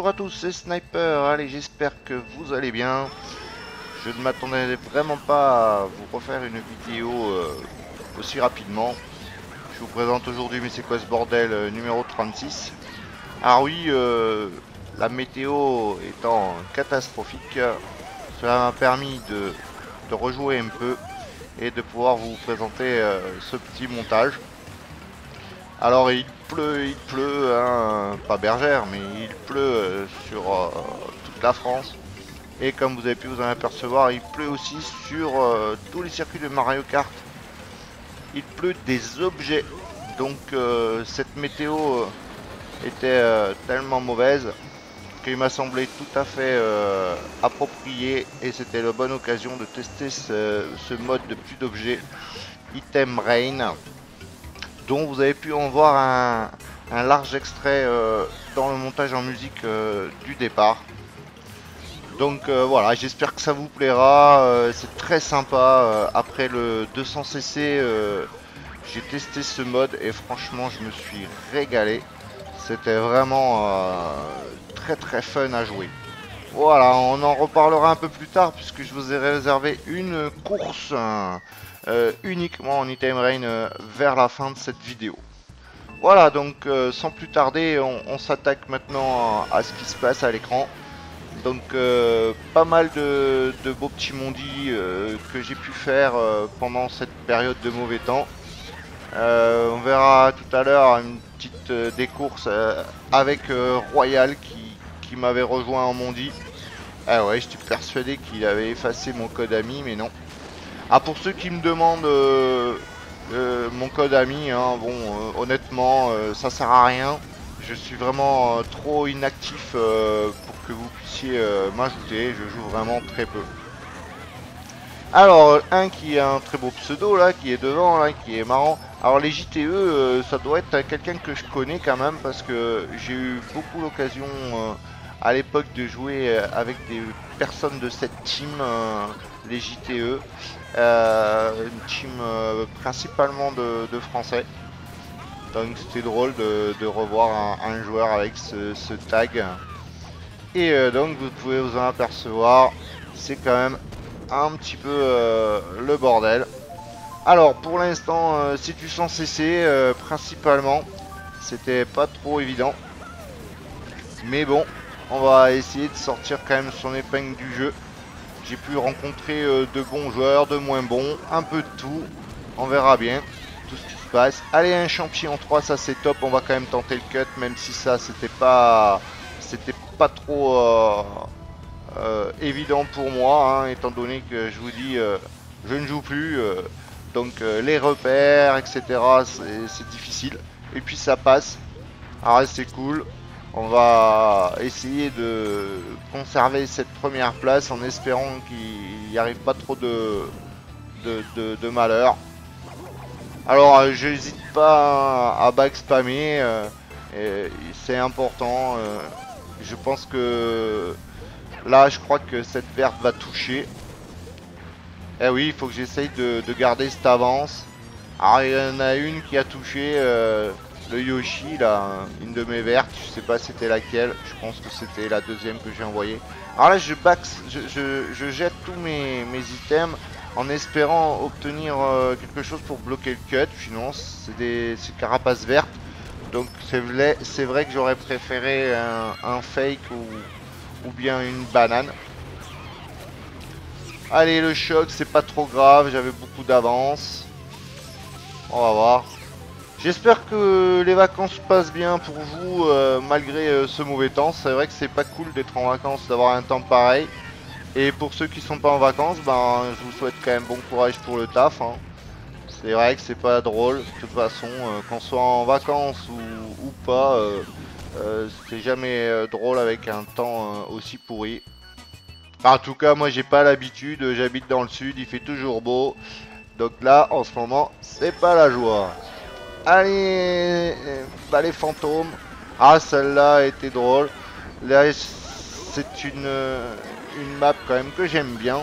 bonjour à tous, c'est Sniper. Allez, j'espère que vous allez bien. Je ne m'attendais vraiment pas à vous refaire une vidéo aussi rapidement. Je vous présente aujourd'hui, mais c'est quoi ce bordel, numéro 36. Ah oui, la météo étant catastrophique, cela m'a permis de rejouer un peu et de pouvoir vous présenter ce petit montage. Alors il pleut, hein, pas bergère, mais il pleut sur toute la France. Et comme vous avez pu vous en apercevoir, il pleut aussi sur tous les circuits de Mario Kart. Il pleut des objets. Donc cette météo était tellement mauvaise qu'il m'a semblé tout à fait approprié. Et c'était la bonne occasion de tester ce mode de pluie d'objets, Item Rain, dont vous avez pu en voir un large extrait dans le montage en musique du départ. Donc voilà, j'espère que ça vous plaira, c'est très sympa. Après le 200cc, j'ai testé ce mode et franchement je me suis régalé. C'était vraiment très fun à jouer. Voilà, on en reparlera un peu plus tard puisque je vous ai réservé une course uniquement en Item Rain vers la fin de cette vidéo. Voilà, donc sans plus tarder, on s'attaque maintenant à ce qui se passe à l'écran. Donc pas mal de beaux petits mondis que j'ai pu faire pendant cette période de mauvais temps. On verra tout à l'heure une petite des courses avec Royal qui m'avait rejoint en mondi. Ah ouais, j'étais persuadé qu'il avait effacé mon code ami, mais non. Ah, pour ceux qui me demandent mon code ami, hein, bon, honnêtement, ça sert à rien. Je suis vraiment trop inactif pour que vous puissiez m'ajouter. Je joue vraiment très peu. Alors, un qui a un très beau pseudo là, qui est devant, là, qui est marrant. Alors les JTE, ça doit être quelqu'un que je connais quand même parce que j'ai eu beaucoup l'occasion à l'époque de jouer avec des personnes de cette team, les JTE. Une team principalement de Français. Donc c'était drôle de revoir un joueur avec ce tag. Et donc vous pouvez vous en apercevoir, c'est quand même un petit peu le bordel. Alors pour l'instant, c'est du 100cc principalement. C'était pas trop évident. Mais bon, on va essayer de sortir quand même son épingle du jeu. J'ai pu rencontrer de bons joueurs, de moins bons, un peu de tout. On verra bien tout ce qui se passe. Allez, un champion 3, ça c'est top. On va quand même tenter le cut, même si ça c'était pas trop évident pour moi, hein, étant donné que je vous dis, je ne joue plus. Donc les repères, etc. C'est difficile. Et puis ça passe. Alors c'est cool. On va essayer de conserver cette première place en espérant qu'il n'y arrive pas trop de malheur. Alors je n'hésite pas à back spammer, c'est important. Je pense que là je crois que cette verte va toucher. Eh oui, il faut que j'essaye de garder cette avance. Alors il y en a une qui a touché. Le Yoshi là, une de mes vertes, je sais pas c'était laquelle, je pense que c'était la deuxième que j'ai envoyée. Alors là je jette tous mes items en espérant obtenir quelque chose pour bloquer le cut, sinon c'est des carapaces vertes. Donc c'est vrai que j'aurais préféré un fake ou bien une banane. Allez, le choc c'est pas trop grave, j'avais beaucoup d'avance. On va voir. J'espère que les vacances passent bien pour vous malgré ce mauvais temps. C'est vrai que c'est pas cool d'être en vacances, d'avoir un temps pareil. Et pour ceux qui sont pas en vacances, ben je vous souhaite quand même bon courage pour le taf, hein. C'est vrai que c'est pas drôle, de toute façon, qu'on soit en vacances ou pas, c'est jamais drôle avec un temps aussi pourri. En tout cas, moi j'ai pas l'habitude, j'habite dans le sud, il fait toujours beau. Donc là, en ce moment, c'est pas la joie. Allez, bah les fantômes. Ah, celle-là était drôle. Là, c'est une map quand même que j'aime bien.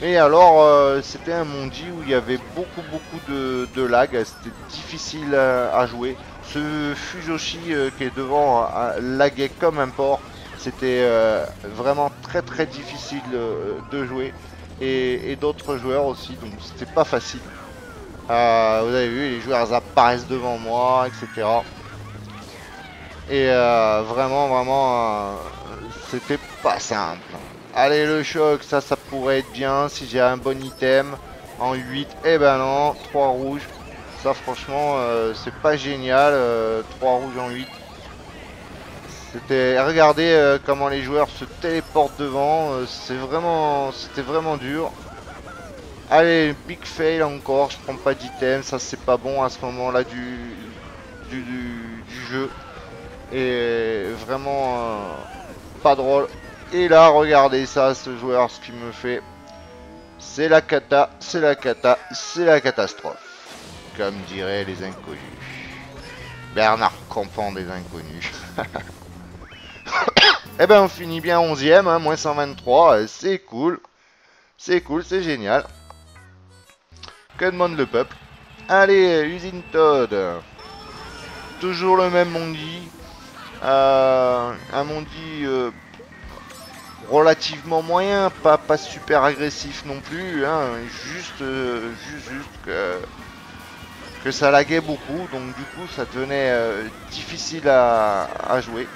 Et alors, c'était un mondi où il y avait beaucoup de lag. C'était difficile à jouer. Ce Fujoshi qui est devant laguait comme un porc. C'était vraiment très difficile de jouer. Et d'autres joueurs aussi, donc c'était pas facile. Vous avez vu, les joueurs apparaissent devant moi, etc. Et c'était pas simple. Allez, le choc, ça pourrait être bien si j'ai un bon item. En 8, eh ben non, 3 rouges. Ça, franchement, c'est pas génial. 3 rouges en 8. Regardez comment les joueurs se téléportent devant. C'était vraiment dur. Allez, big fail encore. Je prends pas d'item. Ça, c'est pas bon à ce moment-là du jeu. Et vraiment pas drôle. Et là, regardez ça, ce joueur, ce qu'il me fait. C'est la cata, c'est la cata, c'est la catastrophe. Comme diraient les inconnus. Bernard Campan des inconnus. Eh ben, on finit bien 11ème, hein, moins 123. C'est cool. C'est cool, c'est génial. Que demande le peuple? Allez, usine Todd. Toujours le même Mondi. Un Mondi relativement moyen, pas super agressif non plus, hein, juste que ça laguait beaucoup, donc du coup ça devenait difficile à jouer.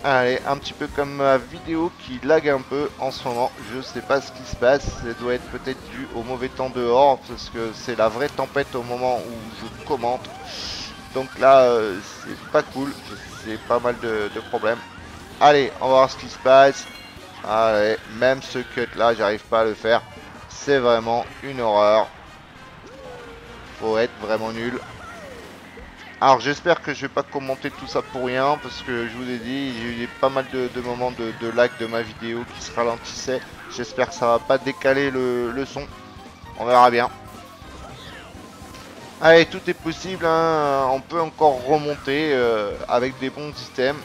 Allez, un petit peu comme ma vidéo qui lag un peu en ce moment, je sais pas ce qui se passe, ça doit être peut-être dû au mauvais temps dehors, parce que c'est la vraie tempête au moment où je commente. Donc là, c'est pas cool, c'est pas mal de problèmes. Allez, on va voir ce qui se passe. Allez, même ce cut là, j'arrive pas à le faire. C'est vraiment une horreur. Faut être vraiment nul. Alors j'espère que je vais pas commenter tout ça pour rien, parce que je vous ai dit, j'ai eu pas mal de moments de lag de ma vidéo qui se ralentissaient. J'espère que ça va pas décaler le son. On verra bien. Allez, tout est possible, hein. On peut encore remonter avec des bons items.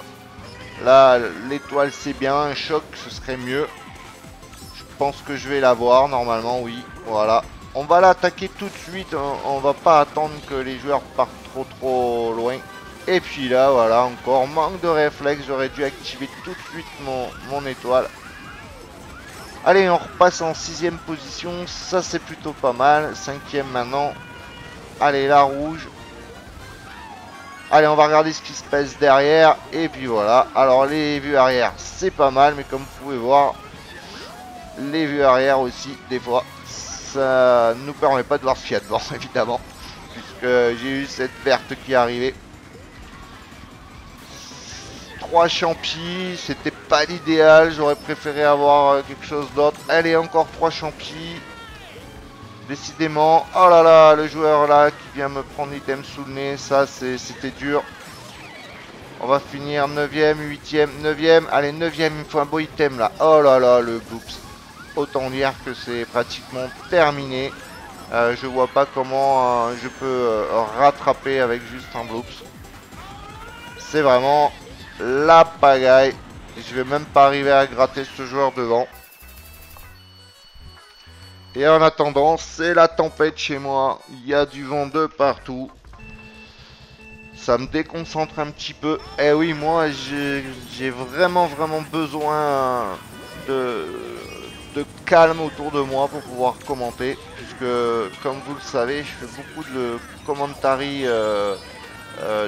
Là, l'étoile c'est bien, un choc ce serait mieux. Je pense que je vais l'avoir, normalement, oui. Voilà. On va l'attaquer tout de suite, on va pas attendre que les joueurs partent trop loin. Et puis là, voilà, encore manque de réflexe, j'aurais dû activer tout de suite mon étoile. Allez, on repasse en 6ème position, ça c'est plutôt pas mal. 5ème maintenant. Allez, la rouge. Allez, on va regarder ce qui se passe derrière. Et puis voilà. Alors, les vues arrière, c'est pas mal. Mais comme vous pouvez voir, les vues arrière aussi, des fois, ça nous permet pas de voir ce qu'il y a devant, évidemment. Puisque j'ai eu cette verte qui est arrivée. 3 champis, c'était pas l'idéal. J'aurais préféré avoir quelque chose d'autre. Allez, encore 3 champis. Décidément, oh là là, le joueur là qui vient me prendre l'item sous le nez, ça c'était dur. On va finir 9ème, 8ème, 9ème, allez 9ème, il me faut un beau item là. Oh là là, le bloops. Autant dire que c'est pratiquement terminé. Je vois pas comment je peux rattraper avec juste un bloops. C'est vraiment la pagaille. Je vais même pas arriver à gratter ce joueur devant. Et en attendant, c'est la tempête chez moi. Il y a du vent de partout. Ça me déconcentre un petit peu. Eh oui, moi, j'ai vraiment besoin de calme autour de moi pour pouvoir commenter. Puisque, comme vous le savez, je fais beaucoup de commentary,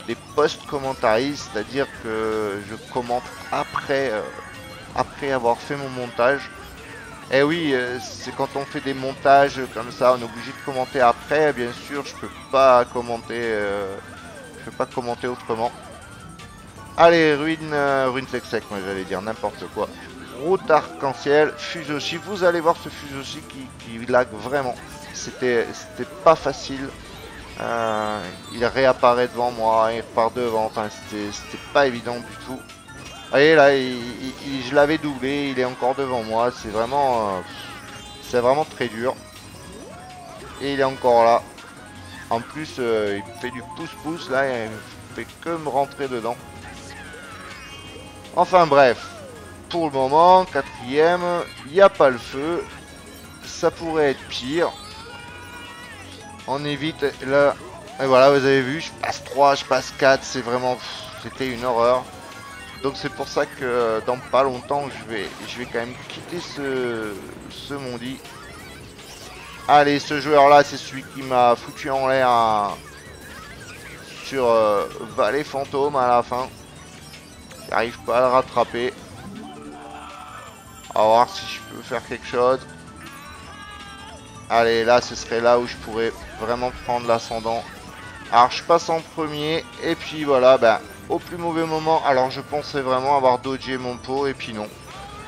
des post-commentaries. C'est-à-dire que je commente après avoir fait mon montage. Eh oui, c'est quand on fait des montages comme ça, on est obligé de commenter après. Bien sûr, je peux pas commenter autrement. Allez, ruine sec, moi j'allais dire n'importe quoi. Route arc-en-ciel, Fusoshi. Vous allez voir ce Fusoshi qui lag vraiment. C'était pas facile. Il réapparaît devant moi, il repart devant. Enfin, c'était pas évident du tout. Vous voyez là, je l'avais doublé, il est encore devant moi. C'est vraiment très dur. Et il est encore là. En plus, il fait du pouce-pouce là, il fait que me rentrer dedans. Enfin bref, pour le moment, 4ème, il n'y a pas le feu. Ça pourrait être pire. On évite là. Et voilà, vous avez vu, je passe 3, je passe 4, c'est vraiment... C'était une horreur. Donc c'est pour ça que dans pas longtemps je vais quand même quitter ce Mondi. Allez, ce joueur là c'est celui qui m'a foutu en l'air sur Vallée Fantôme à la fin. J'arrive pas à le rattraper. On va voir si je peux faire quelque chose. Allez, là ce serait là où je pourrais vraiment prendre l'ascendant. Alors je passe en premier et puis voilà, ben, au plus mauvais moment. Alors je pensais vraiment avoir dodgé mon pot et puis non.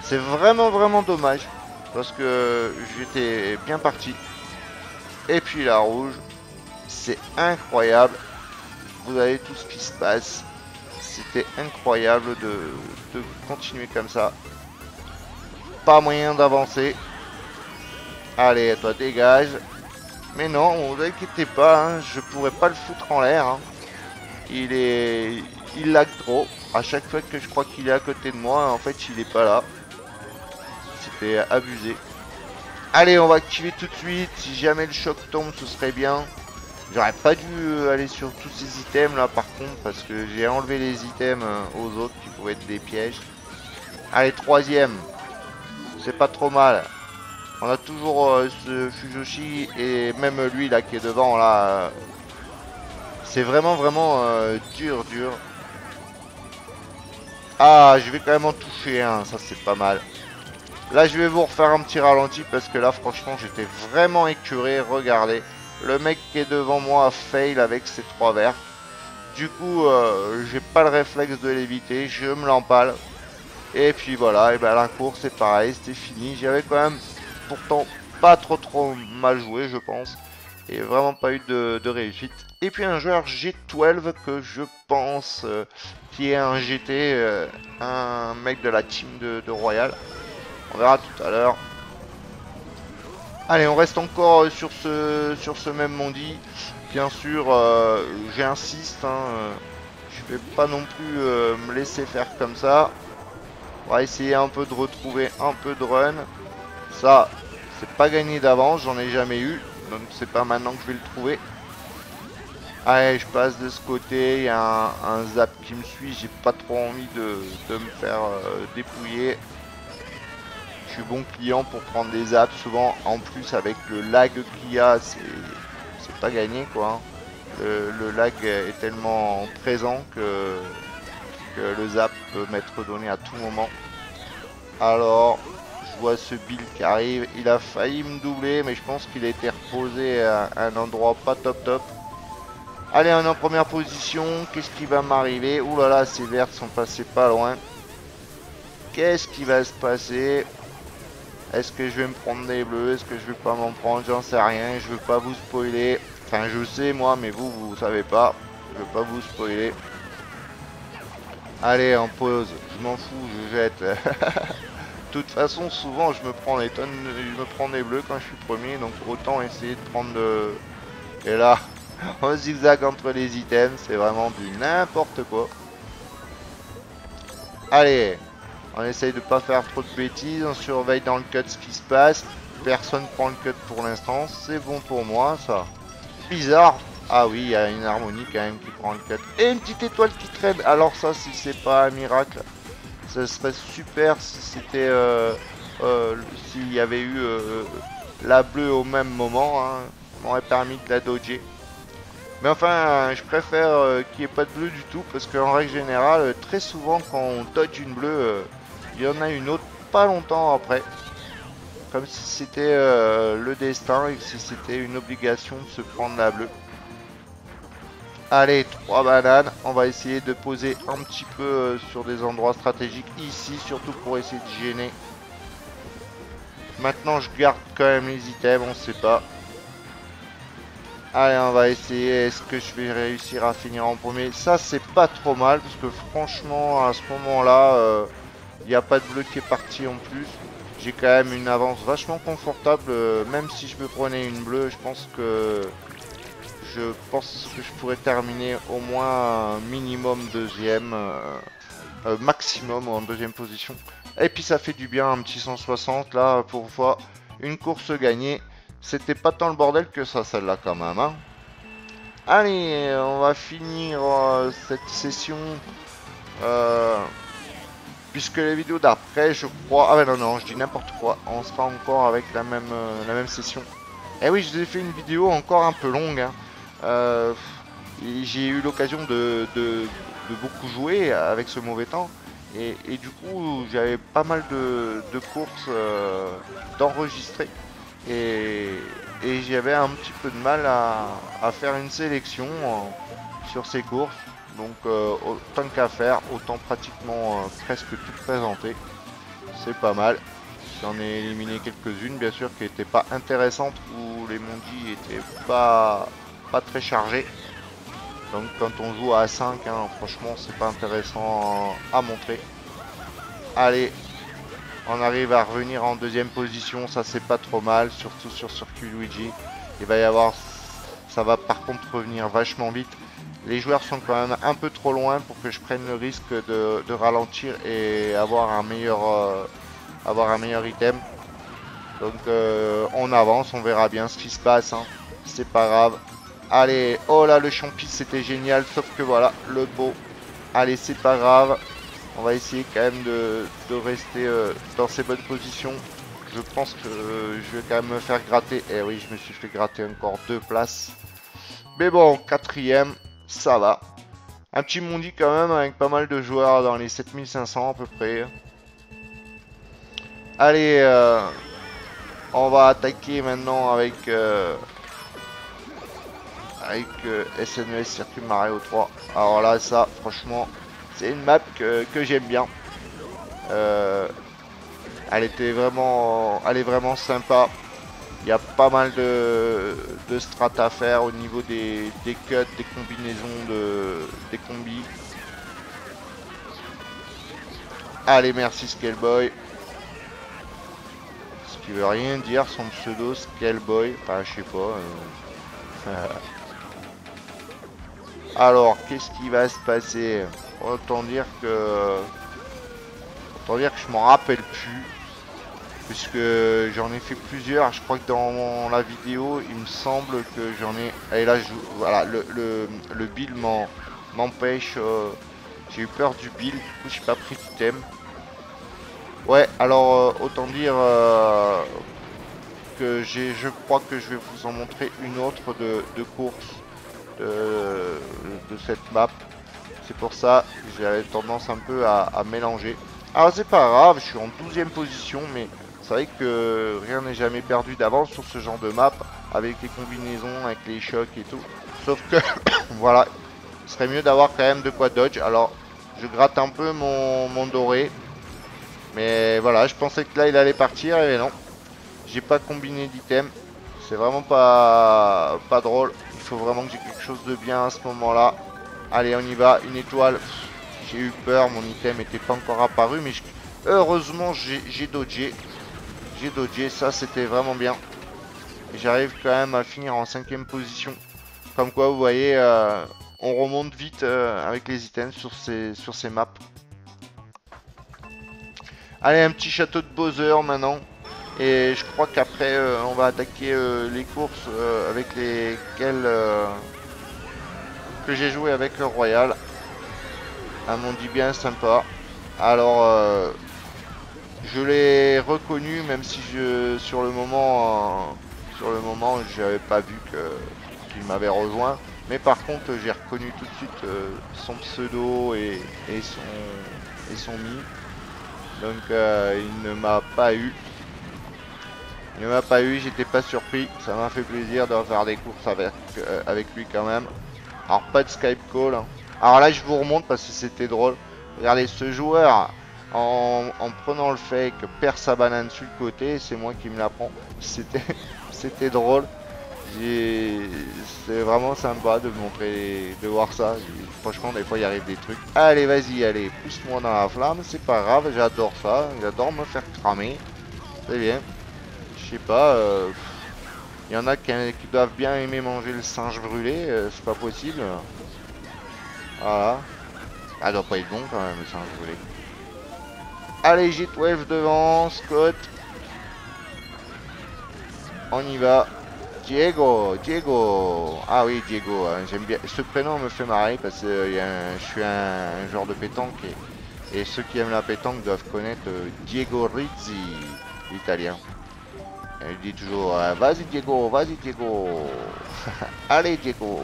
C'est vraiment dommage parce que j'étais bien parti. Et puis la rouge, c'est incroyable. Vous avez tout ce qui se passe. C'était incroyable de continuer comme ça. Pas moyen d'avancer. Allez, toi dégage. Mais non, vous inquiétez pas, hein, je pourrais pas le foutre en l'air. Hein. Il lag trop. À chaque fois que je crois qu'il est à côté de moi, en fait, il est pas là. C'était abusé. Allez, on va activer tout de suite. Si jamais le choc tombe, ce serait bien. J'aurais pas dû aller sur tous ces items là, par contre, parce que j'ai enlevé les items aux autres qui pouvaient être des pièges. Allez, troisième. C'est pas trop mal. On a toujours ce Fujoshi et même lui là qui est devant là. C'est vraiment dur. Ah, je vais quand même en toucher un, ça c'est pas mal. Là je vais vous refaire un petit ralenti parce que là franchement j'étais vraiment écœuré. Regardez, le mec qui est devant moi a fail avec ses 3 verres. Du coup j'ai pas le réflexe de l'éviter, je me l'empale. Et puis voilà, et ben la course c'est pareil, c'était fini. J'avais quand même pourtant pas trop mal joué je pense. Et vraiment pas eu de réussite. Et puis un joueur G12 que je pense qui est un GT, un mec de la team de Royal. On verra tout à l'heure. Allez, on reste encore sur ce même Mondi. Bien sûr, j'insiste, hein, je vais pas non plus me laisser faire comme ça. On va essayer un peu de retrouver un peu de run. Ça, c'est pas gagné d'avance, j'en ai jamais eu. Donc c'est pas maintenant que je vais le trouver. Allez, je passe de ce côté, il y a un zap qui me suit, j'ai pas trop envie de me faire dépouiller. Je suis bon client pour prendre des zaps, souvent en plus avec le lag qu'il y a, c'est pas gagné quoi. Le lag est tellement présent que le zap peut m'être donné à tout moment. Alors, je vois ce Bill qui arrive, il a failli me doubler mais je pense qu'il a été reposé à un endroit pas top. Allez, on est en première position. Qu'est-ce qui va m'arriver? Ouh là là, ces verts sont passés pas loin. Qu'est-ce qui va se passer? Est-ce que je vais me prendre des bleus? Est-ce que je vais pas m'en prendre? J'en sais rien. Je veux pas vous spoiler. Enfin, je sais moi, mais vous savez pas. Je veux pas vous spoiler. Allez, en pause. Je m'en fous, je jette. De toute façon, souvent, je me prends des tonnes, je me prends des bleus quand je suis premier. Donc, autant essayer de prendre de... Et là... On zigzag entre les items, c'est vraiment du n'importe quoi. Allez, on essaye de pas faire trop de bêtises, on surveille dans le cut ce qui se passe. Personne prend le cut pour l'instant, c'est bon pour moi ça. Bizarre. Ah oui, il y a une harmonie quand même qui prend le cut. Et une petite étoile qui traîne. Alors ça, si c'est pas un miracle, ça serait super si c'était... s'il y avait eu la bleue au même moment, hein, m'aurait permis de la dodger. Mais enfin, je préfère qu'il n'y ait pas de bleu du tout parce qu'en règle générale, très souvent quand on dodge une bleue, il y en a une autre pas longtemps après. Comme si c'était le destin et que si c'était une obligation de se prendre la bleue. Allez, 3 bananes. On va essayer de poser un petit peu sur des endroits stratégiques ici, surtout pour essayer de gêner. Maintenant, je garde quand même les items, on sait pas. Allez, on va essayer. Est-ce que je vais réussir à finir en premier? Ça, c'est pas trop mal. Parce que franchement, à ce moment-là, il n'y a pas de bleu qui est parti en plus. J'ai quand même une avance vachement confortable. Même si je me prenais une bleue, je pense que je pourrais terminer au moins un minimum deuxième. Maximum en deuxième position. Et puis ça fait du bien, un petit 160 là, pour voir une course gagnée. C'était pas tant le bordel que ça, celle-là, quand même. Hein. Allez, on va finir cette session puisque les vidéos d'après, je crois... Ah ouais, non, non, je dis n'importe quoi. On sera encore avec la même session. Eh oui, je vous ai fait une vidéo encore un peu longue. Hein. J'ai eu l'occasion de beaucoup jouer avec ce mauvais temps. Et du coup, j'avais pas mal de courses d'enregistrer. Et, et j'avais un petit peu de mal à faire une sélection sur ces courses. Donc autant qu'à faire, autant pratiquement presque tout présenter. C'est pas mal. J'en ai éliminé quelques-unes bien sûr qui n'étaient pas intéressantes où les mondis étaient pas très chargés. Donc quand on joue à 5, hein, franchement c'est pas intéressant à montrer. Allez, on arrive à revenir en deuxième position, ça c'est pas trop mal, surtout sur circuit Luigi. Il va y avoir, ça va par contre revenir vachement vite. Les joueurs sont quand même un peu trop loin pour que je prenne le risque de ralentir et avoir un meilleur item. Donc on avance, on verra bien ce qui se passe, hein. C'est pas grave. Allez, oh là le champi c'était génial, sauf que voilà, le beau. Allez, c'est pas grave. On va essayer quand même de rester dans ces bonnes positions. Je pense que je vais quand même me faire gratter. Eh oui, je me suis fait gratter encore 2 places. Mais bon, quatrième, ça va. Un petit mondi quand même avec pas mal de joueurs dans les 7500 à peu près. Allez, on va attaquer maintenant avec SNES Circuit Mario 3. Alors là, ça, franchement, c'est une map que j'aime bien. Elle est vraiment sympa. Il y a pas mal de strats à faire au niveau des cuts, des combinaisons, des combis. Allez, merci Scaleboy. Ce qui veut rien dire, son pseudo Scaleboy. Enfin, je sais pas. Alors, qu'est-ce qui va se passer? Autant dire que je m'en rappelle plus. Puisque j'en ai fait plusieurs. Je crois que dans la vidéo, il me semble que j'en ai... Et là, voilà, le build m'empêche. J'ai eu peur du build. Du coup, j'ai pas pris d'item. Ouais, alors, autant dire que je crois que je vais vous en montrer une autre de course de cette map. C'est pour ça que j'avais tendance un peu à mélanger. Alors c'est pas grave, je suis en 12e position, mais c'est vrai que rien n'est jamais perdu d'avance sur ce genre de map, avec les combinaisons, avec les chocs et tout. Sauf que, voilà, ce serait mieux d'avoir quand même de quoi dodge. Alors, je gratte un peu mon doré. Mais voilà, je pensais que là il allait partir, et non. J'ai pas combiné d'item. C'est vraiment pas drôle. Il faut vraiment que j'ai quelque chose de bien à ce moment-là. Allez, on y va. Une étoile. J'ai eu peur. Mon item n'était pas encore apparu. Mais heureusement, j'ai dodgé. J'ai dodgé. Ça, c'était vraiment bien. J'arrive quand même à finir en 5e position. Comme quoi, vous voyez, on remonte vite avec les items sur ces maps. Allez, un petit château de Bowser maintenant. Et je crois qu'après, on va attaquer les courses avec lesquelles que j'ai joué avec le Royal. Un mondi bien sympa. Alors, je l'ai reconnu, même si sur le moment, je n'avais pas vu qu'il m'avait rejoint. Mais par contre, j'ai reconnu tout de suite son pseudo et son mi. Donc, il ne m'a pas eu. Il ne m'a pas eu, j'étais pas surpris. Ça m'a fait plaisir de faire des courses avec lui quand même. Alors pas de Skype call. Hein. Alors là je vous remonte parce que c'était drôle. Regardez ce joueur en prenant le fake perd sa banane sur le côté. C'est moi qui me la prends. C'était drôle. C'est vraiment sympa de montrer, de voir ça. Franchement des fois il arrive des trucs. Allez vas-y, allez, pousse-moi dans la flamme. C'est pas grave, j'adore ça. J'adore me faire cramer. C'est bien. Je sais pas, y en a qui doivent bien aimer manger le singe brûlé, c'est pas possible. Voilà. Ah, doit pas être bon quand même le singe brûlé. Allez, J12 devant, Scott. On y va. Diego. Ah oui, Diego, hein, j'aime bien. Ce prénom me fait marrer parce que je suis un joueur de pétanque Et ceux qui aiment la pétanque doivent connaître Diego Rizzi, l'italien. Il dit toujours vas-y Diego, vas-y Diego. Allez Diego.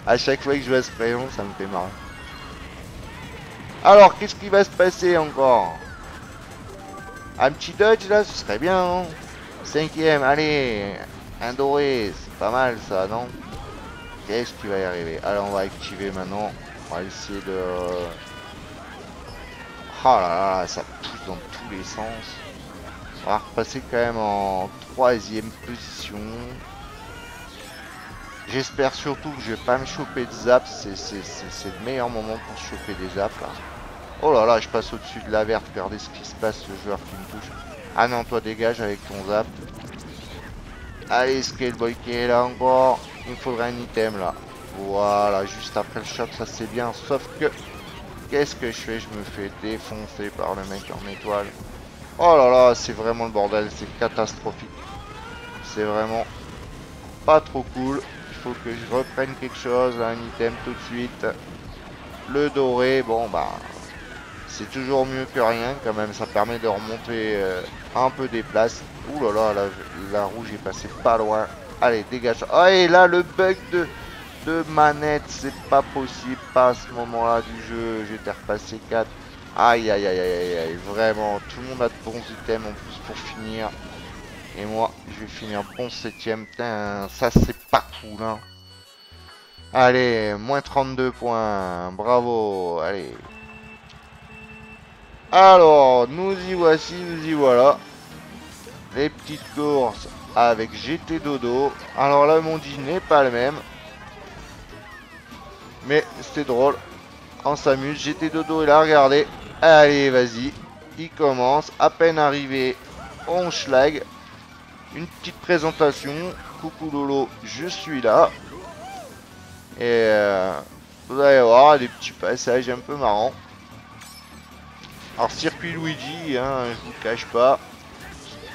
À chaque fois que je vois ce prénom, ça me fait marrer. Alors, qu'est-ce qui va se passer encore? Un petit dodge là, ce serait bien, hein. Cinquième, allez. Un doré, c'est pas mal ça, non? Qu'est-ce qui va y arriver? Alors, on va activer maintenant. On va essayer de... Oh là là, ça pousse dans tous les sens. On va repasser quand même en 3e position. J'espère surtout que je vais pas me choper de zap. C'est le meilleur moment pour se choper des zaps là. Oh là là, je passe au-dessus de la verte. Regardez ce qui se passe, ce joueur qui me touche. Ah non, toi dégage avec ton zap. Allez, Skateboy qui est là encore. Il me faudrait un item là. Voilà, juste après le shot, ça c'est bien. Sauf que, qu'est-ce que je fais? Je me fais défoncer par le mec en étoile. Oh là là, c'est vraiment le bordel. C'est catastrophique. C'est vraiment pas trop cool. Il faut que je reprenne quelque chose, un item tout de suite. Le doré, bon bah... c'est toujours mieux que rien quand même, ça permet de remonter un peu des places. Ouh là là, la rouge est passée pas loin. Allez, dégage. Ah, et là, le bug de manette, c'est pas possible. Pas à ce moment-là du jeu, j'étais repassé 4. Aïe, aïe, aïe, aïe, aïe, vraiment. Tout le monde a de bons items en plus pour finir. Et moi, je vais finir bon 7ème. Putain, ça c'est pas cool, hein. Allez, moins 32 points. Bravo, allez. Alors, nous y voici, nous y voilà. Les petites courses avec GT Dodo. Alors là, mon dit n'est pas le même. Mais c'est drôle. On s'amuse. GT Dodo est là, regardez. Allez, vas-y. Il commence. À peine arrivé, on schlag. Une petite présentation. Coucou Lolo, je suis là. Et vous allez voir des petits passages un peu marrants. Alors circuit Luigi, hein, je vous cache pas,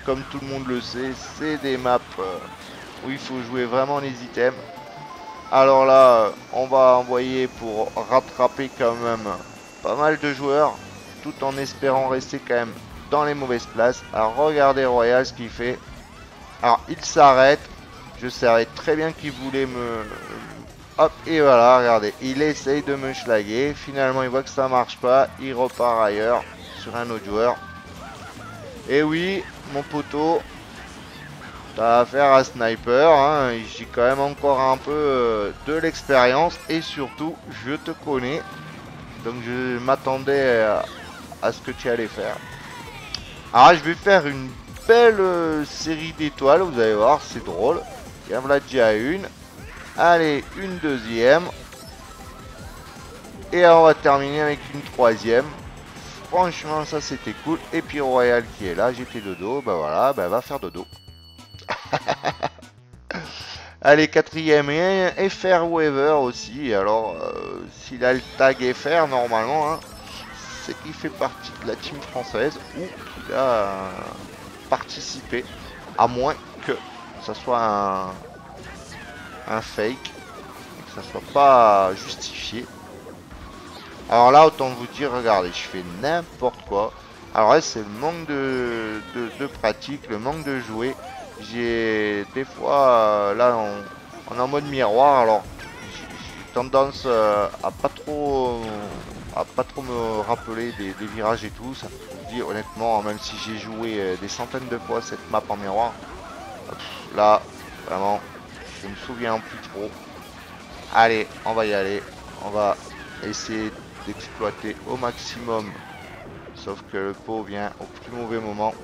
comme tout le monde le sait, c'est des maps où il faut jouer vraiment les items. Alors là, on va envoyer pour rattraper quand même pas mal de joueurs, tout en espérant rester quand même dans les mauvaises places. Alors regardez Royal ce qu'il fait. Alors il s'arrête, je savais très bien qu'il voulait me... Hop, et voilà, regardez, il essaye de me schlaguer. Finalement, il voit que ça marche pas. Il repart ailleurs, sur un autre joueur. Et oui, mon poteau, t'as affaire à sniper. Hein. J'ai quand même encore un peu de l'expérience. Et surtout, je te connais. Donc, je m'attendais à ce que tu allais faire. Alors, je vais faire une belle série d'étoiles. Vous allez voir, c'est drôle. Il y en a déjà une. Allez, une deuxième. Et on va terminer avec une troisième. Franchement, ça c'était cool. Et puis Royal qui est là, j'étais dodo. Bah voilà, bah va faire dodo. Allez, quatrième et FR Weaver aussi. Alors, s'il a le tag FR normalement, hein, c'est qu'il fait partie de la team française ou qu'il a participé. À moins que ça soit un fake, et que ça soit pas justifié. Alors là, autant vous dire, regardez, je fais n'importe quoi. Alors là, c'est le manque de pratique, le manque de jouer. J'ai des fois, là, on est en mode miroir, alors j'ai tendance à pas trop me rappeler des virages et tout. Ça vous dit honnêtement, même si j'ai joué des centaines de fois cette map en miroir, là, vraiment, je me souviens plus trop. Allez, on va y aller. On va essayer d'exploiter au maximum. Sauf que le pot vient au plus mauvais moment.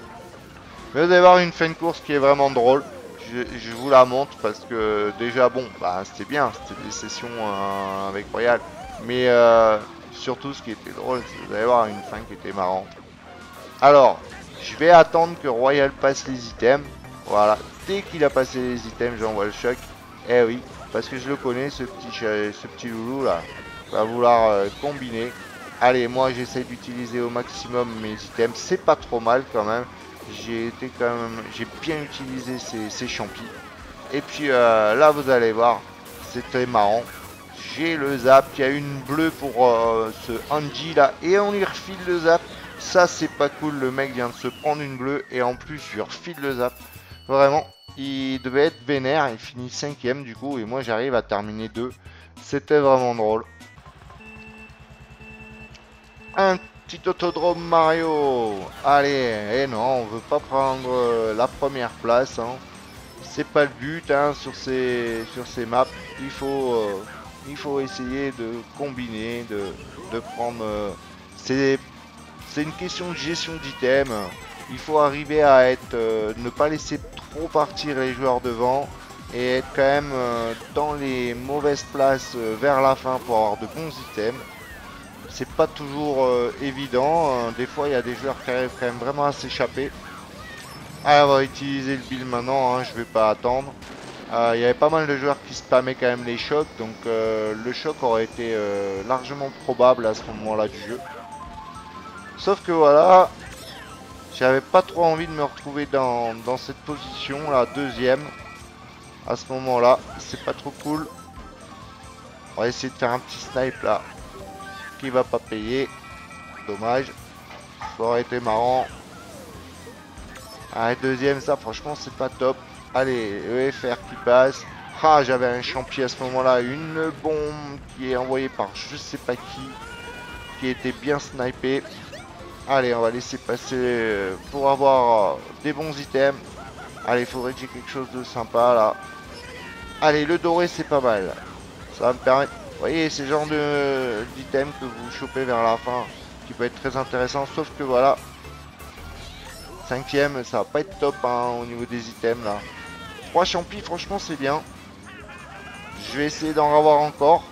Mais vous allez voir une fin de course qui est vraiment drôle. Je vous la montre parce que déjà bon, bah c'était bien, c'était des sessions avec Royal. Mais surtout ce qui était drôle, c'est que vous allez voir une fin qui était marrante. Alors, je vais attendre que Royal passe les items. Voilà, dès qu'il a passé les items, j'envoie le choc. Eh oui, parce que je le connais, ce petit loulou là. Va vouloir combiner. Allez, moi j'essaie d'utiliser au maximum mes items. C'est pas trop mal quand même. J'ai bien utilisé ces champis. Et puis là, vous allez voir, c'est très marrant. J'ai le zap. Il y a une bleue pour ce Angie là. Et on lui refile le zap. Ça, c'est pas cool. Le mec vient de se prendre une bleue. Et en plus, je lui refile le zap. Vraiment, il devait être vénère. Il finit 5ème du coup. Et moi, j'arrive à terminer 2. C'était vraiment drôle. Un petit autodrome Mario. Allez, et non, on veut pas prendre la première place. Hein. C'est pas le but hein, sur ces maps. Il faut essayer de combiner, de prendre. C'est une question de gestion d'items. Il faut arriver à être, ne pas laisser trop partir les joueurs devant et être quand même dans les mauvaises places vers la fin pour avoir de bons items. C'est pas toujours évident. Des fois, il y a des joueurs qui arrivent quand même vraiment à s'échapper. Ah, on va utiliser le build maintenant. Hein, je vais pas attendre. Il y avait pas mal de joueurs qui spammaient quand même les chocs. Donc, le choc aurait été largement probable à ce moment-là du jeu. Sauf que voilà, j'avais pas trop envie de me retrouver dans cette position là, deuxième. À ce moment-là, c'est pas trop cool. On va essayer de faire un petit snipe là. Qui va pas payer. Dommage. Ça aurait été marrant. Allez, deuxième, ça franchement c'est pas top. Allez, EFR qui passe. Ah, j'avais un champi à ce moment-là. Une bombe qui est envoyée par je sais pas qui était bien snipée. Allez, on va laisser passer pour avoir des bons items. Allez, il faudrait que j'ai quelque chose de sympa là. Allez, le doré c'est pas mal. Ça va me permettre... Vous voyez, c'est le genre d'item que vous chopez vers la fin qui peut être très intéressant. Sauf que voilà, 5ème, ça va pas être top hein, au niveau des items là. 3 champis, franchement c'est bien. Je vais essayer d'en avoir encore.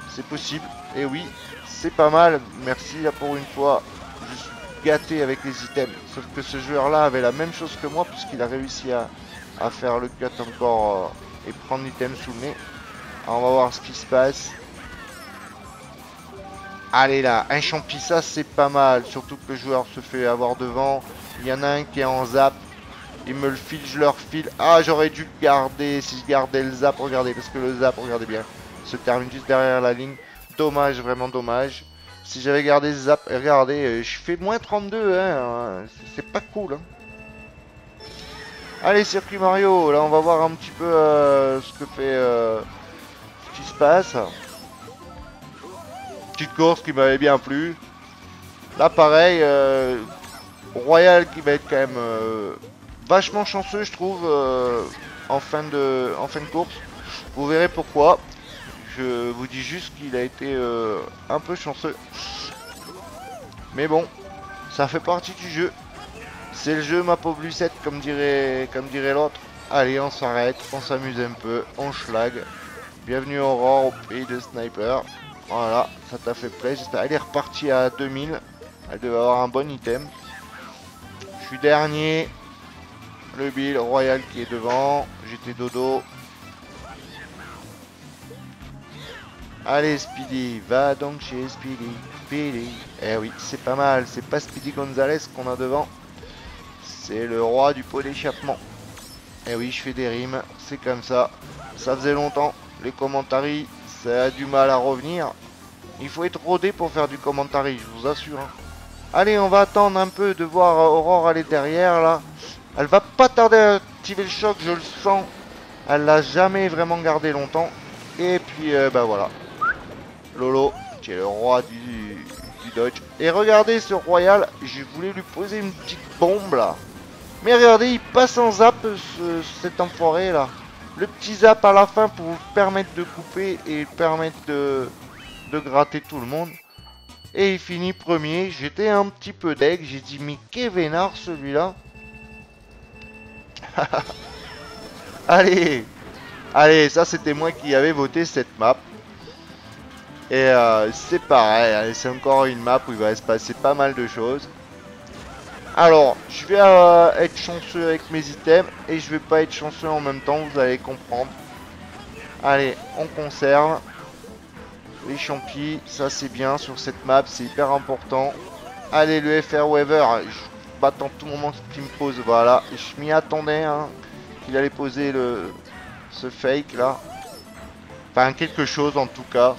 C'est possible. Et oui, c'est pas mal. Merci là pour une fois. Je suis gâté avec les items. Sauf que ce joueur là avait la même chose que moi puisqu'il a réussi à faire le cut encore et prendre l'item sous le nez. Alors, on va voir ce qui se passe. Allez là, un champi, ça c'est pas mal. Surtout que le joueur se fait avoir devant. Il y en a un qui est en zap. Il me le file, je leur file. Ah, j'aurais dû le garder. Si je gardais le zap, regardez. Parce que le zap, regardez bien, se termine juste derrière la ligne. Dommage, vraiment dommage. Si j'avais gardé le zap, regardez, je fais moins 32. Hein, c'est pas cool. Hein. Allez, circuit Mario. Là, on va voir un petit peu ce que fait... ce qui se passe. Petite course qui m'avait bien plu. Là, pareil... Royal qui va être quand même vachement chanceux je trouve en fin de course. Vous verrez pourquoi. Je vous dis juste qu'il a été un peu chanceux. Mais bon, ça fait partie du jeu. C'est le jeu ma pauvre Lucette comme dirait l'autre. Allez, on s'arrête, on s'amuse un peu, on schlag. Bienvenue Aurore au pays de Sniper. Voilà, ça t'a fait plaisir. Elle est repartie à 2000. Elle devait avoir un bon item. Je suis dernier. Le Bill Royal qui est devant. J'étais dodo. Allez Speedy, va donc chez Speedy. Speedy. Eh oui, c'est pas mal. C'est pas Speedy Gonzalez qu'on a devant. C'est le roi du pot d'échappement. Eh oui, je fais des rimes. C'est comme ça. Ça faisait longtemps. Les commentaires, ça a du mal à revenir. Il faut être rodé pour faire du commentaire, je vous assure. Hein. Allez, on va attendre un peu de voir Aurore aller derrière là. Elle va pas tarder à activer le choc, je le sens. Elle l'a jamais vraiment gardé longtemps. Et puis, bah voilà. Lolo, qui est le roi du dodge. Et regardez ce Royal, je voulais lui poser une petite bombe là. Mais regardez, il passe en zap cet enfoiré là. Le petit zap à la fin pour vous permettre de couper et permettre de gratter tout le monde. Et il finit premier. J'étais un petit peu deg. J'ai dit, mais qu'est vénard celui-là. Allez. Allez, ça c'était moi qui avais voté cette map. Et c'est pareil. C'est encore une map où il va se passer pas mal de choses. Alors, je vais être chanceux avec mes items. Et je vais pas être chanceux en même temps. Vous allez comprendre. Allez, on conserve. Les champis, ça c'est bien sur cette map, c'est hyper important. Allez, le FR Weaver, je m'attends tout moment qu'il me pose, voilà. Je m'y attendais, hein, qu'il allait poser ce fake là. Enfin, quelque chose en tout cas.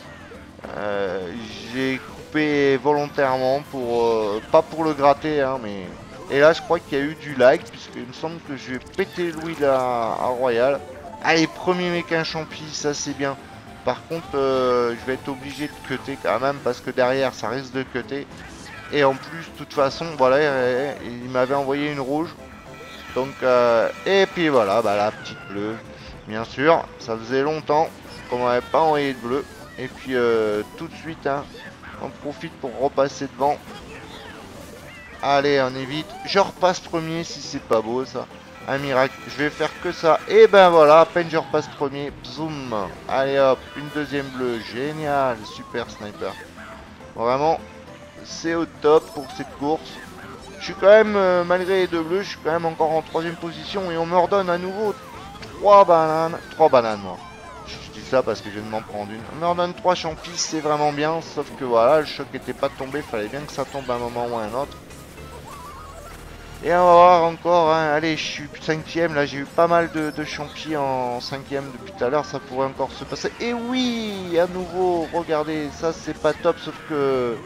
J'ai coupé volontairement pour... pas pour le gratter, hein, mais... Et là, je crois qu'il y a eu du lag, puisqu'il me semble que je vais péter le wheel à Royal. Allez, premier méca champi, ça c'est bien. Par contre, je vais être obligé de cutter quand même, parce que derrière, ça risque de cutter. Et en plus, de toute façon, voilà, il m'avait envoyé une rouge. Donc, et puis voilà, bah, la petite bleue. Bien sûr, ça faisait longtemps qu'on m'avait pas envoyé de bleu. Et puis, tout de suite, hein, on profite pour repasser devant. Allez, on évite. Je repasse premier si c'est pas beau, ça. Un miracle. Je vais faire que ça. Et ben voilà, à peine je repasse premier. Zoom. Allez hop, une deuxième bleue. Génial. Super sniper. Vraiment, c'est au top pour cette course. Je suis quand même, malgré les deux bleus, je suis quand même encore en troisième position. Et on me redonne à nouveau 3 bananes. 3 bananes, moi. Je dis ça parce que je viens de m'en prendre une. On me redonne 3 champis, c'est vraiment bien. Sauf que voilà, le choc n'était pas tombé. Fallait bien que ça tombe à un moment ou à un autre. Et on va voir encore, hein. Allez, je suis 5ème, là j'ai eu pas mal de champis en 5ème depuis tout à l'heure, ça pourrait encore se passer. Et oui, à nouveau, regardez, ça c'est pas top, sauf que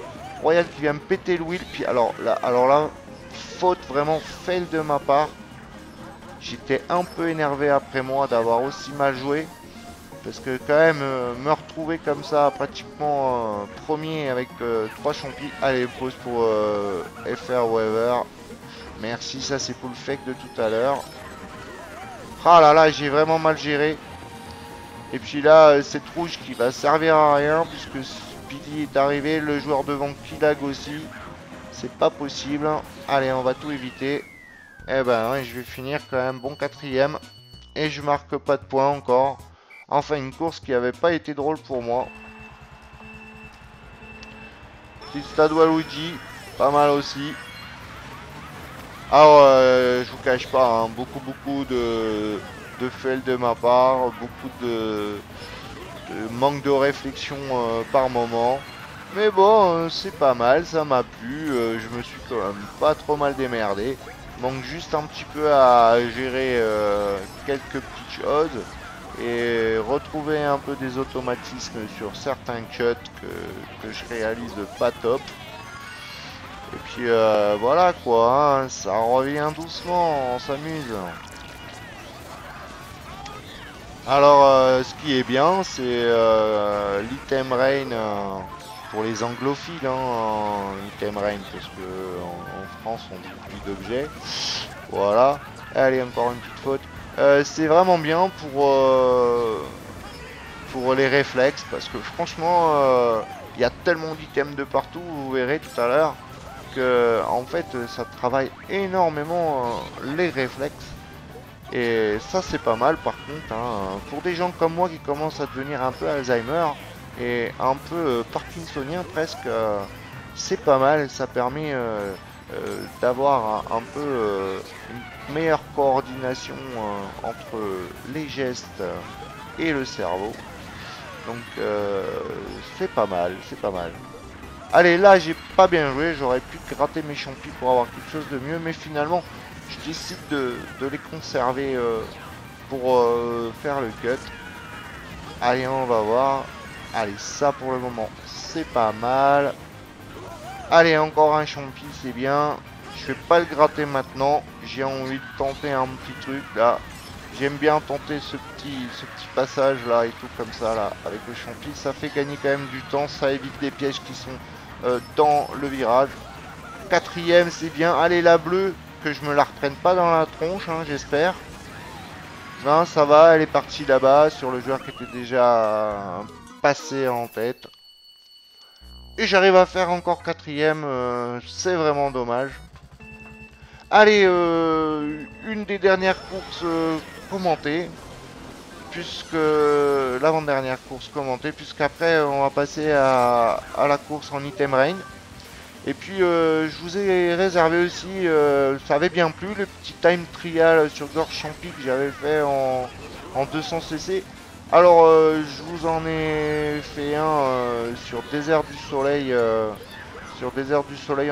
Royal qui vient me péter le wheel. Puis alors là, faute vraiment fail de ma part. J'étais un peu énervé après moi d'avoir aussi mal joué. Parce que quand même, me retrouver comme ça, pratiquement premier avec 3 champis. Allez, pause pour FR Weaver. Merci, ça c'est pour le fake de tout à l'heure. Ah là là, j'ai vraiment mal géré. Et puis là, cette rouge qui va servir à rien puisque Speedy est arrivé, le joueur devant qui lag aussi. C'est pas possible. Allez, on va tout éviter. Eh ben, ouais, je vais finir quand même bon 4ème. Et je marque pas de points encore. Enfin, une course qui avait pas été drôle pour moi. Petit stade Waluigi, pas mal aussi. Alors, je vous cache pas, hein, beaucoup de fail de ma part, beaucoup de manque de réflexion par moment. Mais bon, c'est pas mal, ça m'a plu, je me suis quand même pas trop mal démerdé. Manque juste un petit peu à gérer quelques petites choses et retrouver un peu des automatismes sur certains cuts que je réalise pas top. Et puis voilà quoi, hein, ça revient doucement, on s'amuse. Alors ce qui est bien, c'est l'item rain pour les anglophiles, hein, item rain parce que en France on dit plus d'objets. Voilà, allez encore une petite faute. C'est vraiment bien pour les réflexes parce que franchement il y a tellement d'items de partout, vous verrez tout à l'heure. En fait ça travaille énormément les réflexes et ça c'est pas mal. Par contre hein, pour des gens comme moi qui commencent à devenir un peu Alzheimer et un peu parkinsonien presque, c'est pas mal, ça permet d'avoir un peu une meilleure coordination entre les gestes et le cerveau, donc c'est pas mal, c'est pas mal. Allez, là, j'ai pas bien joué. J'aurais pu gratter mes champis pour avoir quelque chose de mieux. Mais finalement, je décide de les conserver pour faire le cut. Allez, on va voir. Allez, ça pour le moment, c'est pas mal. Allez, encore un champi, c'est bien. Je vais pas le gratter maintenant. J'ai envie de tenter un petit truc, là. J'aime bien tenter ce petit passage, là, et tout comme ça, là, avec le champi. Ça fait gagner quand même du temps. Ça évite les pièges qui sont dans le virage. 4ème, c'est bien. Allez, la bleue, que je me la reprenne pas dans la tronche, hein, j'espère. Ben, ça va, elle est partie là-bas sur le joueur qui était déjà passé en tête. Et j'arrive à faire encore 4ème, c'est vraiment dommage. Allez, une des dernières courses commentées, puisque l'avant-dernière course commentée, puisqu'après on va passer à la course en item rain. Et puis je vous ai réservé aussi, ça avait bien plu, le petit time trial sur Gorge Champi que j'avais fait en 200cc. Alors je vous en ai fait un sur Désert du Soleil,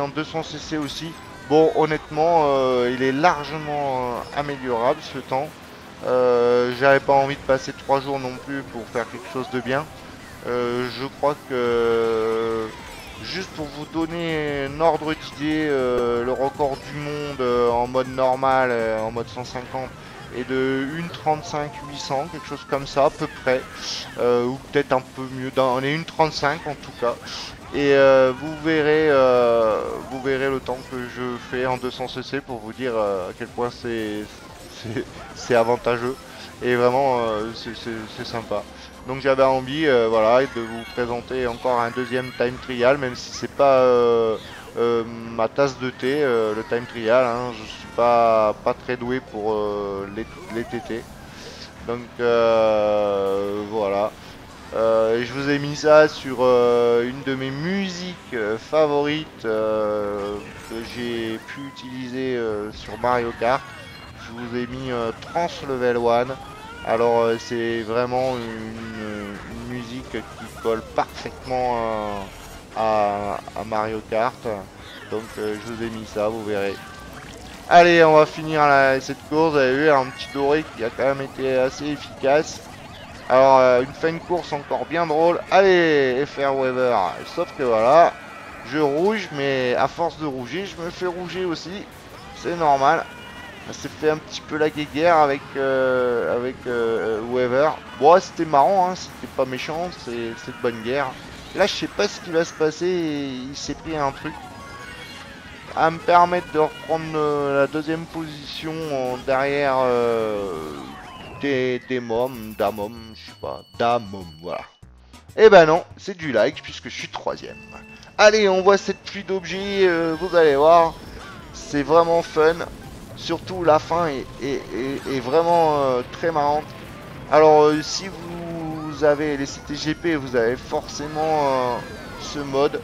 en 200cc aussi. Bon, honnêtement, il est largement améliorable ce temps. J'avais pas envie de passer 3 jours non plus pour faire quelque chose de bien. Je crois que juste pour vous donner un ordre d'idée, le record du monde en mode normal, en mode 150, est de 1,35 800, quelque chose comme ça à peu près, ou peut-être un peu mieux. On est 1,35 en tout cas. Et vous verrez le temps que je fais en 200 cc pour vous dire à quel point c'est avantageux et vraiment c'est sympa. Donc j'avais envie voilà, de vous présenter encore un deuxième time trial, même si c'est pas ma tasse de thé, le time trial. Hein, je suis pas très doué pour les TT. Donc voilà. Et je vous ai mis ça sur une de mes musiques favorites que j'ai pu utiliser sur Mario Kart. Je vous ai mis Trans Level 1. Alors c'est vraiment une musique qui colle parfaitement à Mario Kart. Donc je vous ai mis ça, vous verrez. Allez, on va finir cette course. Vous avez vu un petit doré qui a quand même été assez efficace. Alors, une fin de course encore bien drôle. Allez, FR Weaver. Sauf que voilà, je rouge, mais à force de rougir, je me fais rougir aussi. C'est normal. Ça s'est fait un petit peu la guéguerre avec Weaver. Bon, c'était marrant, hein, c'était pas méchant, c'est de bonne guerre. Là, je sais pas ce qui va se passer. Il s'est pris un truc à me permettre de reprendre la deuxième position derrière Damom, je sais pas, Damom, voilà. Et ben non, c'est du like puisque je suis troisième. Allez, on voit cette pluie d'objets, vous allez voir, c'est vraiment fun. Surtout la fin est vraiment très marrante. Alors si vous avez les CTGP, vous avez forcément ce mode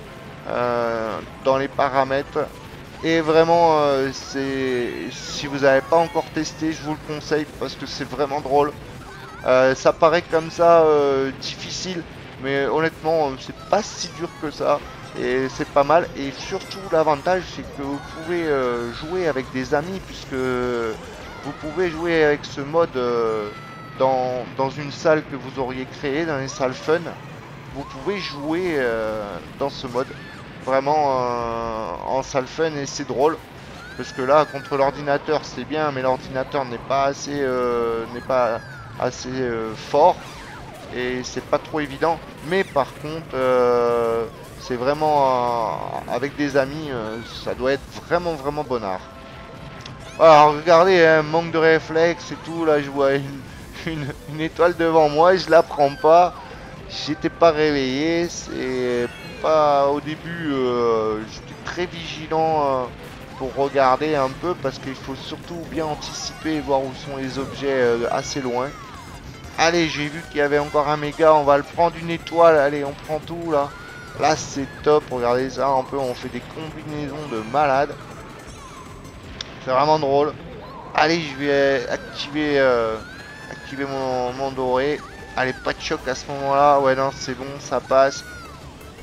dans les paramètres. Et vraiment, si vous n'avez pas encore testé, je vous le conseille parce que c'est vraiment drôle. Ça paraît comme ça difficile, mais honnêtement, c'est pas si dur que ça. Et c'est pas mal. Et surtout, l'avantage, c'est que vous pouvez jouer avec des amis, puisque vous pouvez jouer avec ce mode dans une salle que vous auriez créée, dans les salles fun. Vous pouvez jouer dans ce mode vraiment en salle fun et c'est drôle parce que là contre l'ordinateur c'est bien, mais l'ordinateur n'est pas assez fort et c'est pas trop évident. Mais par contre c'est vraiment avec des amis, ça doit être vraiment bonnard. Alors regardez, hein, manque de réflexe et tout. Là je vois une étoile devant moi, je la prends pas. J'étais pas réveillé, c'est pas au début, j'étais très vigilant pour regarder un peu parce qu'il faut surtout bien anticiper et voir où sont les objets assez loin. Allez, j'ai vu qu'il y avait encore un méga, on va le prendre une étoile, allez on prend tout là. Là c'est top, regardez ça un peu, on fait des combinaisons de malades. C'est vraiment drôle. Allez, je vais activer mon doré. Allez, pas de choc à ce moment-là. Ouais, non, c'est bon, ça passe.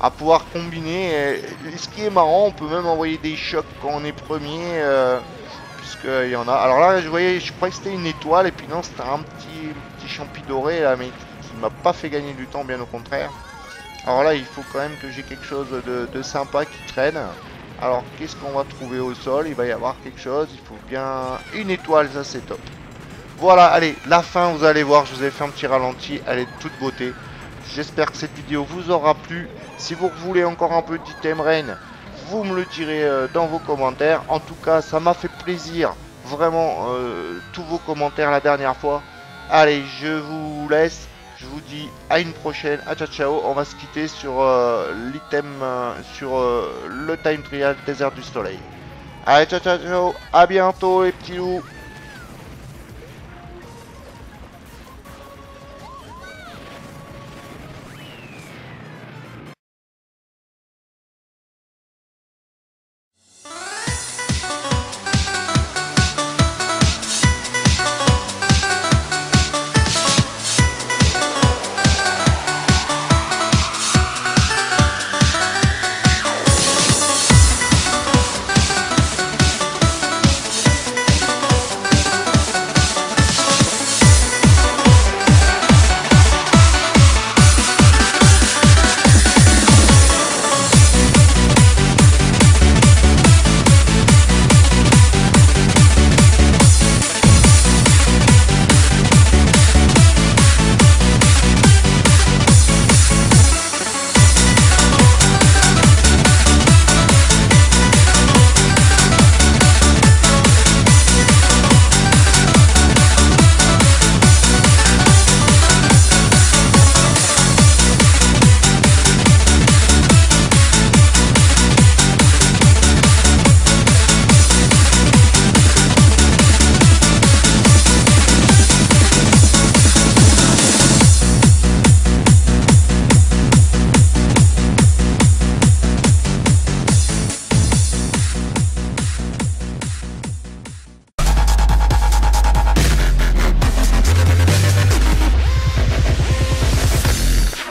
À pouvoir combiner. Et ce qui est marrant, on peut même envoyer des chocs quand on est premier. Puisqu'il y en a. Alors là, je voyais, je croyais que c'était une étoile. Et puis non, c'était un petit champi doré là, mais qui m'a pas fait gagner du temps, bien au contraire. Alors là, il faut quand même que j'ai quelque chose de sympa qui traîne. Alors, qu'est-ce qu'on va trouver au sol? Il va y avoir quelque chose. Il faut bien une étoile, ça c'est top. Voilà, allez, la fin, vous allez voir, je vous ai fait un petit ralenti, elle est de toute beauté. J'espère que cette vidéo vous aura plu. Si vous voulez encore un peu d'item rain, vous me le direz dans vos commentaires. En tout cas, ça m'a fait plaisir, vraiment, tous vos commentaires la dernière fois. Allez, je vous laisse, je vous dis à une prochaine, à ciao ciao. On va se quitter sur l'item, sur le time trial désert du soleil. Allez, ciao ciao ciao, à bientôt les petits loups.